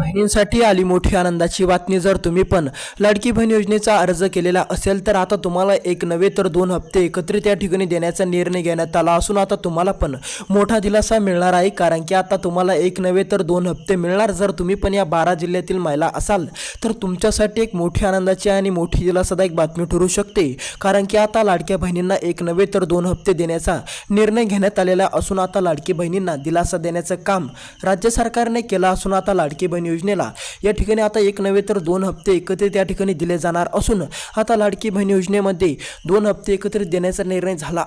बहिणींसाठी आली मोठी आनंदाची बातमी। जर तुम्ही पण लाडकी बहीण योजनेचा अर्ज केलेला असेल तर आता तुम्हाला एक नव्हे तर 2 हप्ते एकत्रित या ठिकाणी देण्याचा निर्णय घेण्यात आला असून आता तुम्हाला पण मोठा दिलासा मिळणार आहे, कारण की आता तुम्हाला एक नव्हे तर 2 हप्ते मिळणार। जर तुम्ही पण या 12 जिल्ह्यातील महिला असाल तर तुमच्यासाठी एक मोठी आनंदाची आणि मोठी दिलासादायक बातमी ठरू शकते, कारण की आता लाडक्या बहिणींना एक नव्हे तर 2 हप्ते देण्याचा निर्णय घेण्यात आलेला असून आता लाडकी बहिणींना दिलासा देण्याचं काम राज्य सरकारने केलं असून आता लाडकी बहीण योजनेला या ठिकाणी आता एक नव्हे तर 2 हप्ते एकत्रित या ठिकाणी दिले जाणार असून आता लाडकी बहीण योजनेमध्ये 2 हप्ते एकत्रित देण्याचा निर्णय झाला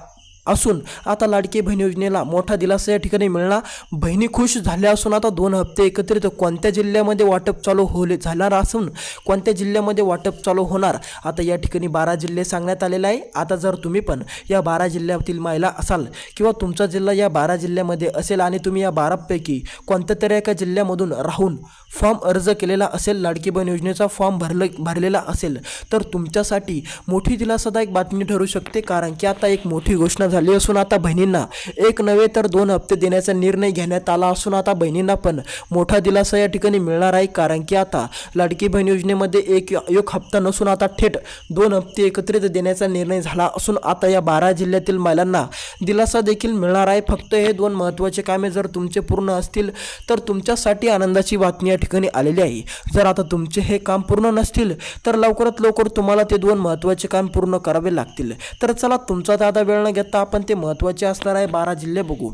असून आता लाडकी बहीण योजनेला मोठा दिलासा या ठिकाणी मिळणार। बहिणी खुश झाल्या असून आता 2 हप्ते एकत्रित कोणत्या जिल्ह्यामध्ये वाटप चालू झाणार असून कोणत्या जिल्ह्यामध्ये वाटप चालू होणार आता या ठिकाणी 12 जिल्हे सांगण्यात आलेले आहे। आता जर तुम्ही पण या 12 जिल्ह्यातील महिला असाल किंवा तुमचा जिल्हा या 12 जिल्ह्यामध्ये असेल आणि तुम्ही या 12 पैकी कोणत्या तरी एका जिल्ह्यामधून राहून फॉर्म अर्ज केलेला असेल, लाडकी बहीण योजनेचा फॉर्म भरलेला असेल तर तुमच्यासाठी मोठी दिलासादायक बातमी ठरू शकते, कारण की आता एक मोठी घोषणा झाली असून आता बहिणींना एक नव्हे तर 2 हप्ते देण्याचा निर्णय घेण्यात आला असून आता बहिणींना पण मोठा दिलासा या ठिकाणी मिळणार आहे, कारण की आता लाडकी बहीण योजनेमध्ये एक हप्ता नसून आता थेट 2 हप्ते एकत्रित देण्याचा निर्णय झाला असून आता या 12 जिल्ह्यातील महिलांना दिलासा देखील मिळणार आहे। फक्त हे 2 महत्त्वाचे कामे जर तुमचे पूर्ण असतील तर तुमच्यासाठी आनंदाची बातमी या ठिकाणी आलेली आहे। जर आता तुमचे हे काम पूर्ण नसतील तर लवकरात लवकर तुम्हाला ते 2 महत्त्वाचे काम पूर्ण करावे लागतील। तर चला तुमचा दादा वेळ न घेता आपण ते महत्त्वाचे असणार आहे 12 जिल्हे बघू,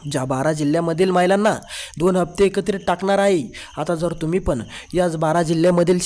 ज्या 12 जिल्ह्यामधील महिलांना 2 हप्ते एकत्रित टाकणार आहे। आता जर तुम्ही पण या 12 जिल्ह्यामधील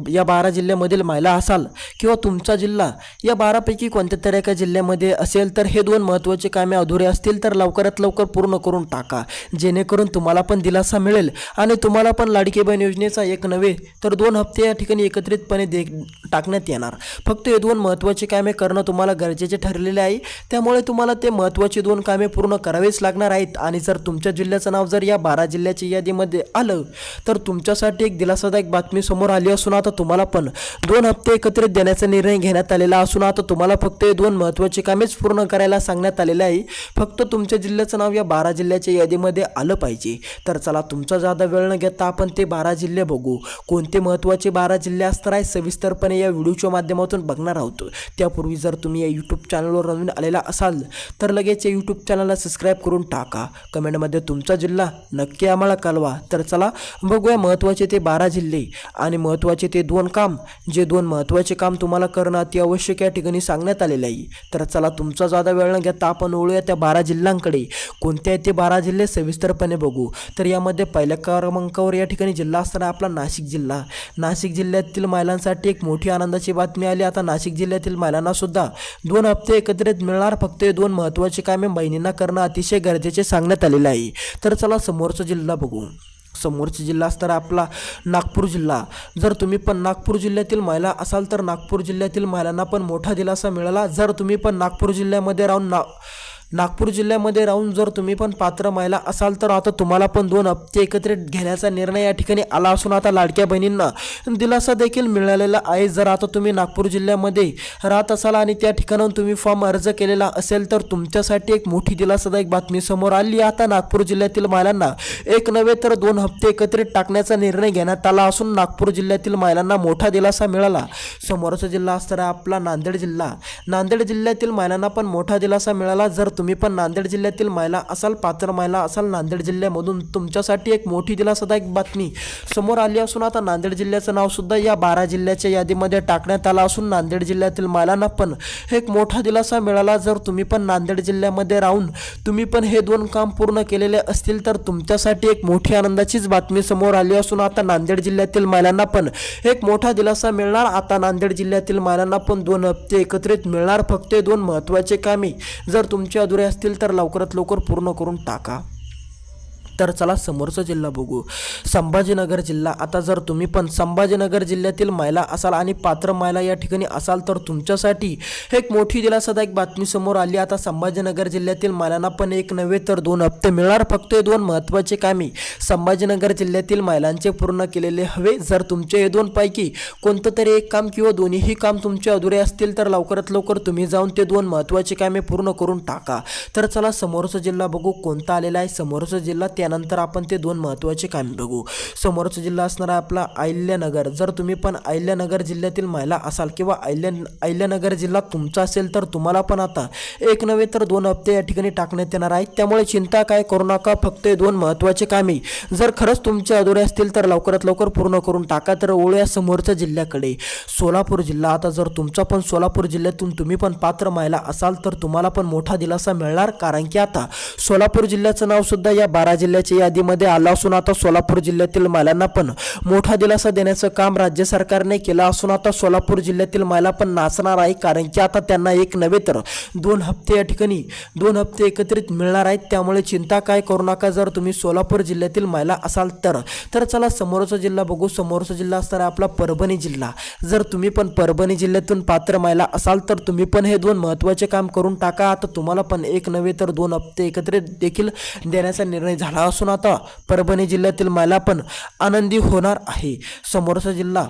या 12 जिल्ह्यामधील महिला असाल किंवा तुमचा जिल्हा या 12 पैकी कोणत्या तरी एका जिल्ह्यामध्ये असेल तर हे 2 महत्त्वाचे कामे अधुरे असतील तर लवकरात लवकर पूर्ण करून टाका, जेणेकरून तुम्हाला पण दिलासा मिळेल आणि तुम्हाला पण लाडकी बहीण योजनेचा एक नव्हे तर 2 हप्ते या ठिकाणी एकत्रितपणे टाकण्यात येणार। फक्त हे 2 महत्त्वाचे कामे करणं तुम्हाला गरजेचे ठरलेले आहे, त्यामुळे तुम्हाला ते महत्त्वाचे 2 कामे पूर्ण करावेच लागणार आहेत। आणि जर तुमच्या जिल्ह्याचं नाव जर या 12 जिल्ह्याच्या यादीमध्ये आलं तर तुमच्यासाठी एक दिलासादायक बातमी समोर आली असून आता तुम्हाला पण 2 हप्ते एकत्रित देण्याचा निर्णय घेण्यात आलेला असून आता तुम्हाला फक्त हे 2 महत्त्वाचे कामेच पूर्ण करायला सांगण्यात आलेले आहे। फक्त तुमच्या जिल्ह्याचं नाव या 12 जिल्ह्याच्या यादीमध्ये आलं पाहिजे। तर चला तुमचा जादा वेळ न घेता आपण ते 12 जिल्हे बघू, कोणते महत्त्वाचे 12 जिल्हे असणार आहे सविस्तरपणे या व्हिडिओच्या माध्यमातून बघणार आहोत। त्यापूर्वी जर तुम्ही या यूट्यूब चॅनलवर नवीन आलेला असाल तर लगेच या यूट्यूब चॅनलला सबस्क्राईब करून टाका, कमेंटमध्ये तुमचा जिल्हा नक्की आम्हाला कळवा। तर चला बघूया महत्त्वाचे ते 12 जिल्हे आणि महत्त्वाचे ते 2 काम, जे 2 महत्त्वाचे काम तुम्हाला करणं अति आवश्यक या ठिकाणी सांगण्यात आलेलं आहे। तर चला तुमचा जादा वेळ न घेता आपण वळूया त्या 12 जिल्ह्यांकडे, कोणते आहेत ते 12 जिल्हे सविस्तरपणे बघू। तर यामध्ये पहिल्या क्रमांकावर या ठिकाणी जिल्हा असताना आपला नाशिक जिल्हा। नाशिक जिल्ह्यातील महिलांसाठी एक मोठी आनंदाची बातमी आली। आता नाशिक जिल्ह्यातील महिलांना सुद्धा 2 हप्ते एकत्रित मिळणार। फक्त हे 2 महत्त्वाचे कामे बहिणींना करणं अतिशय गरजेचे सांगण्यात आलेलं आहे। तर चला समोरचा जिल्हा बघू। समोरचा जिल्हा असणार आपला नागपूर जिल्हा। जर तुम्ही पण नागपूर जिल्ह्यातील महिला असाल तर नागपूर जिल्ह्यातील महिलांना पण मोठा दिलासा मिळाला। जर तुम्ही पण नागपूर जिल्ह्यामध्ये राहून जर तुम्ही पण पात्र महिला असाल तर आता तुम्हाला पण 2 हप्ते एकत्रित घेण्याचा निर्णय या ठिकाणी आला असून आता लाडक्या बहिणींना दिलासा देखील मिळालेला आहे। जर आता तुम्ही नागपूर जिल्ह्यामध्ये राहत असाल आणि त्या ठिकाणाहून तुम्ही फॉर्म अर्ज केलेला असेल तर तुमच्यासाठी एक मोठी दिलासादायक बातमी समोर आली। आता नागपूर जिल्ह्यातील महिलांना एक नव्हे तर 2 हप्ते एकत्रित टाकण्याचा निर्णय घेण्यात आला असून नागपूर जिल्ह्यातील महिलांना मोठा दिलासा मिळाला। समोरचा जिल्हा असणारा आपला नांदेड जिल्हा। नांदेड जिल्ह्यातील महिलांना पण मोठा दिलासा मिळाला। जर तुम्ही पण नांदेड जिल्ह्यातील महिला असाल, पात्र महिला असाल नांदेड जिल्ह्यामधून, तुमच्यासाठी एक मोठी दिलासादायक बातमी समोर आली असून आता नांदेड जिल्ह्याचं नाव सुद्धा या 12 जिल्ह्याच्या यादीमध्ये टाकण्यात आलं असून नांदेड जिल्ह्यातील महिलांना पण एक मोठा दिलासा मिळाला। जर तुम्ही पण नांदेड जिल्ह्यामध्ये राहून तुम्ही पण हे 2 काम पूर्ण केलेले असतील तर तुमच्यासाठी एक मोठी आनंदाचीच बातमी समोर आली असून आता नांदेड जिल्ह्यातील महिलांना पण एक मोठा दिलासा मिळणार। आता नांदेड जिल्ह्यातील महिलांना पण 2 हप्ते एकत्रित मिळणार। फक्त 2 महत्त्वाचे कामे जर तुमच्या अधुरे असतील तर लवकरात लवकर पूर्ण करून टाका। तर चला समोरचा जिल्हा बघू, संभाजीनगर जिल्हा। आता जर तुम्ही पण संभाजीनगर जिल्ह्यातील महिला असाल आणि पात्र महिला या ठिकाणी असाल तर तुमच्यासाठी एक मोठी दिलासादायक बातमी समोर आली। आता संभाजीनगर जिल्ह्यातील महिलांना पण एक नव्हे तर 2 हप्ते मिळणार। फक्त 2 महत्त्वाचे कामे संभाजीनगर जिल्ह्यातील महिलांचे पूर्ण केलेले हवे। जर तुमचे हे 2 पैकी कोणतं तरी एक काम किंवा दोन्हीही काम तुमचे अधुरे असतील तर लवकरात लवकर तुम्ही जाऊन ते 2 महत्त्वाचे कामे पूर्ण करून टाका। तर चला समोरचा जिल्हा बघू कोणता आलेला आहे। समोरचा जिल्हा त्यानंतर आपण ते दोन महत्त्वाचे कामे बघू. समोरचा जिल्हा असणार आहे आपला अहिल्यानगर. जर तुम्ही पण अहिल्यानगर जिल्ह्यातील महिला असाल किंवा अहिल्यानगर जिल्हा तुमचा असेल तर तुम्हाला पण आता एक नव्हे तर 2 हप्ते या ठिकाणी टाकण्यात येणार आहेत. त्यामुळे चिंता काय करू नका. फक्त हे 2 महत्त्वाचे कामे जर खरंच तुमचे अधुरे असतील तर लवकरात लवकर पूर्ण करून टाका. तर वळूया समोरच्या जिल्ह्याकडे. सोलापूर जिल्हा. आता जर तुमचा पण सोलापूर जिल्ह्यातून तुम्ही पण पात्र महिला असाल तर तुम्हाला पण मोठा दिलासा मिळणार. कारण की आता सोलापूर जिल्ह्याचं नाव सुद्धा या 12 जिल्ह्याच्या यादीमध्ये आलं असून आता सोलापूर जिल्ह्यातील महिलांना पण मोठा दिलासा देण्याचं काम राज्य सरकारने केलं असून आता सोलापूर जिल्ह्यातील महिला पण नाचणार आहे. कारण की आता त्यांना एक नव्हे तर 2 हप्ते या ठिकाणी 2 हप्ते एकत्रित मिळणार आहेत. त्यामुळे चिंता काय करू नका जर तुम्ही सोलापूर जिल्ह्यातील महिला असाल तर चला समोरचा जिल्हा बघू. समोरचा जिल्हा असणार आहे आपला परभणी जिल्हा. जर तुम्ही पण परभणी जिल्ह्यातून पात्र महिला असाल तर तुम्ही पण हे 2 महत्त्वाचे काम करून टाका. आता तुम्हाला पण एक नव्हे तर 2 हप्ते एकत्रित देखील देण्याचा निर्णय झाला असून आता परभणी जिल्ह्यातील महिला पण आनंदी होणार आहे. समोरचा जिल्हा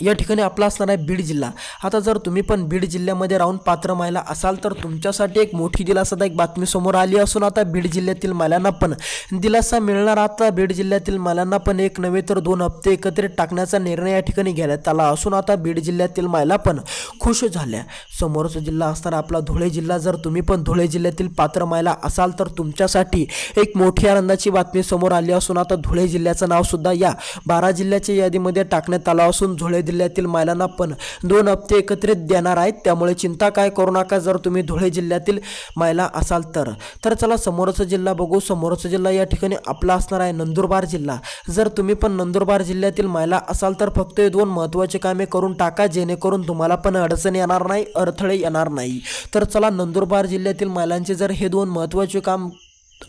या ठिकाणी आपला असणार आहे बीड जिल्हा. आता जर तुम्ही पण बीड जिल्ह्यामध्ये राहून पात्र महिला असाल तर तुमच्यासाठी एक मोठी दिलासादायक बातमी समोर आली असून आता बीड जिल्ह्यातील महिलांना पण दिलासा मिळणार. आता बीड जिल्ह्यातील महिलांना पण एक नव्हे तर 2 हप्ते एकत्रित टाकण्याचा निर्णय या ठिकाणी घेण्यात आला असून आता बीड जिल्ह्यातील महिला पण खुश झाल्या. समोरचा जिल्हा असणार आपला धुळे जिल्हा. जर तुम्ही पण धुळे जिल्ह्यातील पात्र महिला असाल तर तुमच्यासाठी एक मोठी आनंदाची बातमी समोर आली असून आता धुळे जिल्ह्याचं नाव सुद्धा या 12 जिल्ह्याच्या यादीमध्ये टाकण्यात आलं असून धुळे जिल्ह्यातील महिलांना पण 2 हप्ते एकत्रित देणार आहेत. त्यामुळे चिंता काय करू नका जर तुम्ही धुळे जिल्ह्यातील महिला असाल तर चला समोरचा जिल्हा बघू. समोरचा जिल्हा या ठिकाणी आपला असणार आहे नंदुरबार जिल्हा. जर तुम्ही पण नंदुरबार जिल्ह्यातील महिला असाल तर फक्त हे 2 महत्त्वाचे कामे करून टाका जेणेकरून तुम्हाला पण अडचण येणार नाही, अडथळे येणार नाही. तर चला नंदुरबार जिल्ह्यातील महिलांचे जर हे 2 महत्त्वाचे काम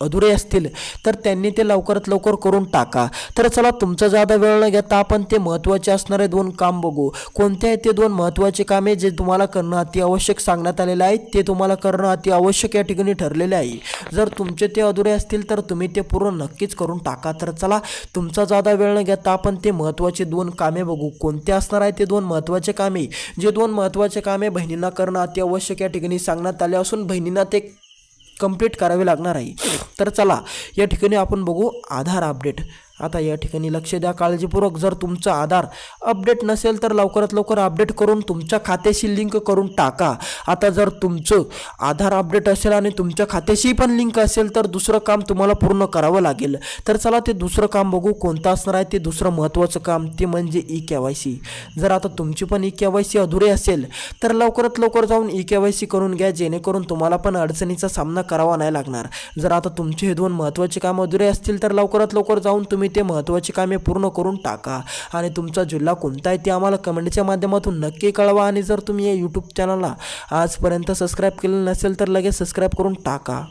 अधुरे असतील तर त्यांनी ते लवकरात लवकर करून टाका. तर चला तुमचा जादा वेळ न घेता आपण ते महत्त्वाचे असणारे 2 काम बघू. कोणते आहेत ते 2 महत्त्वाचे कामे जे तुम्हाला करणं अति आवश्यक सांगण्यात आलेले आहेत. ते तुम्हाला करणं अति आवश्यक या ठिकाणी ठरलेले आहे. जर तुमचे ते अधुरे असतील तर तुम्ही ते पूर्ण नक्कीच करून टाका. तर चला तुमचा जादा वेळ न घेता आपण ते महत्त्वाचे 2 कामे बघू. कोणते असणार आहे ते 2 महत्त्वाचे कामे जे 2 महत्त्वाचे कामे बहिणींना करणं अति आवश्यक या ठिकाणी सांगण्यात आले असून बहिणींना ते कंप्लीट करावे लागणार आहे. तर चला या ठिकाणी आपण बघू आधार अपडेट. आता या ठिकाणी लक्ष द्या काळजीपूर्वक. जर तुमचं आधार अपडेट नसेल तर लवकरात लवकर अपडेट करून तुमच्या खात्याशी लिंक करून टाका. आता जर तुमचं आधार अपडेट असेल आणि तुमच्या खात्याशी पण लिंक असेल तर दुसरं काम तुम्हाला पूर्ण करावं लागेल. तर चला ते दुसरं काम बघू. कोणतं असणार आहे ते दुसरं महत्त्वाचं काम ते म्हणजे EKYC. जर आता तुमची पण EKYC अधुरे असेल तर लवकरात लवकर जाऊन EKYC करून घ्या जेणेकरून तुम्हाला पण अडचणीचा सामना करावा नाही लागणार. जर आता तुमचे हे 2 महत्त्वाचे काम अधुरे असतील तर लवकरात लवकर जाऊन तुम्ही ते महत्त्वाची कामे पूर्ण करून टाका. आणि तुमचा जिल्हा कोणता आहे ते आम्हाला कमेंटच्या माध्यमातून नक्की कळवा. आणि जर तुम्ही या यूट्यूब चॅनलला आजपर्यंत सबस्क्राईब केलं नसेल तर लगेच सबस्क्राईब करून टाका.